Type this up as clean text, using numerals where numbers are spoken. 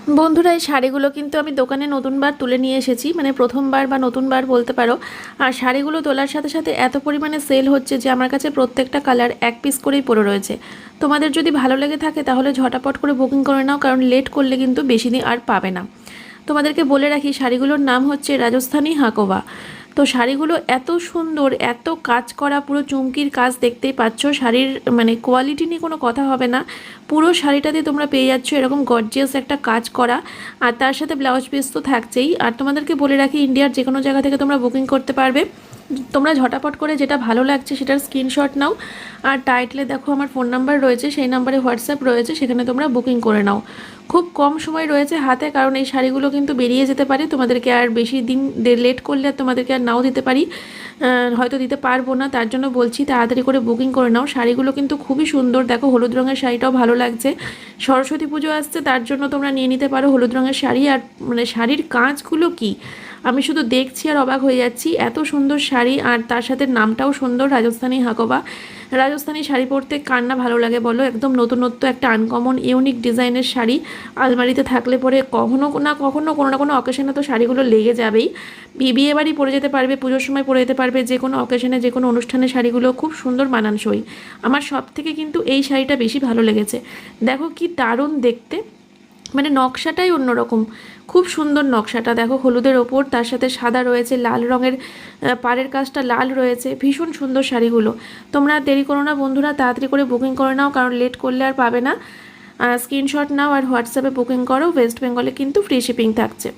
বন্ধুরা, এই শাড়িগুলো কিন্তু আমি দোকানে নতুনবার তুলে নিয়ে এসেছি, মানে প্রথমবার বা নতুনবার বলতে পারো। আর শাড়িগুলো তোলার সাথে সাথে এত পরিমাণে সেল হচ্ছে যে আমার কাছে প্রত্যেকটা কালার এক পিস করেই পড়ে রয়েছে। তোমাদের যদি ভালো লেগে থাকে তাহলে ঝটাপট করে বুকিং করে নাও, কারণ লেট করলে কিন্তু বেশি দিন আর পাবে না। তোমাদেরকে বলে রাখি, শাড়িগুলোর নাম হচ্ছে রাজস্থানী হাকোবা। তো শাড়িগুলো এত সুন্দর, এত কাজ করা, পুরো চুমকির কাজ দেখতেই পাচ্ছ। শাড়ির মানে কোয়ালিটি নিয়ে কোনো কথা হবে না। পুরো শাড়িটাতে তোমরা পেয়ে যাচ্ছ এরকম গর্জিয়াস একটা কাজ করা, আর তার সাথে ব্লাউজ পিস তো থাকছেই। আর তোমাদেরকে বলে রাখি, ইন্ডিয়ার যে কোনো জায়গা থেকে তোমরা বুকিং করতে পারবে। তোমরা ঝটাপট করে যেটা ভালো লাগছে সেটার স্ক্রিনশট নাও, আর টাইটেলে দেখো আমার ফোন নাম্বার রয়েছে, সেই নাম্বারে হোয়াটসঅ্যাপ রয়েছে, সেখানে তোমরা বুকিং করে নাও। খুব কম সময় রয়েছে হাতে, কারণ এই শাড়িগুলো কিন্তু বেরিয়ে যেতে পারে। তোমাদেরকে আর বেশি দিন লেট করলে আর তোমাদেরকে আর নাও দিতে পারি, হয়তো দিতে পারবো না। তার জন্য বলছি তাড়াতাড়ি করে বুকিং করে নাও। শাড়িগুলো কিন্তু খুবই সুন্দর, দেখো হলুদ রঙের শাড়িটাও ভালো লাগছে। সরস্বতী পুজো আসছে, তার জন্য তোমরা নিয়ে নিতে পারো হলুদ রঙের শাড়ি। আর মানে শাড়ির কাজগুলো কি, আমি শুধু দেখছি আর অবাক হয়ে যাচ্ছি, এত সুন্দর শাড়ি। আর তার সাথে নামটাও সুন্দর, রাজস্থানী হাকোবা। রাজস্থানী শাড়ি পরতে কার না ভালো লাগে বলো। একদম নতুনত্ব একটা আনকমন ইউনিক ডিজাইনের শাড়ি আলমারিতে থাকলে পরে কখনো না কখনো কোনো না কোনো অকেশনে তো শাড়িগুলো লেগে যাবেই। বিয়ে বাড়ি পরে যেতে পারবে, পুজোর সময় পরে যেতে পারবে, যে কোনো অকেশনে যে কোনো অনুষ্ঠানে শাড়িগুলো খুব সুন্দর মানানসই। আমার সব থেকে কিন্তু এই শাড়িটা বেশি ভালো লেগেছে। দেখো কি দারুণ দেখতে, মানে নকশাটাই অন্যরকম। খুব সুন্দর নকশাটা, দেখো হলুদের ওপর তার সাথে সাদা রয়েছে, লাল রঙের পাড়ের কাজটা লাল রয়েছে। ভীষণ সুন্দর শাড়িগুলো। তোমরা দেরি করো না বন্ধুরা, তাড়াতাড়ি করে বুকিং করে নাও, কারণ লেট করলে আর পাবে না। স্ক্রিনশট নাও আর হোয়াটসঅ্যাপে বুকিং করো। ওয়েস্ট বেঙ্গলে কিন্তু ফ্রি শিপিং থাকছে।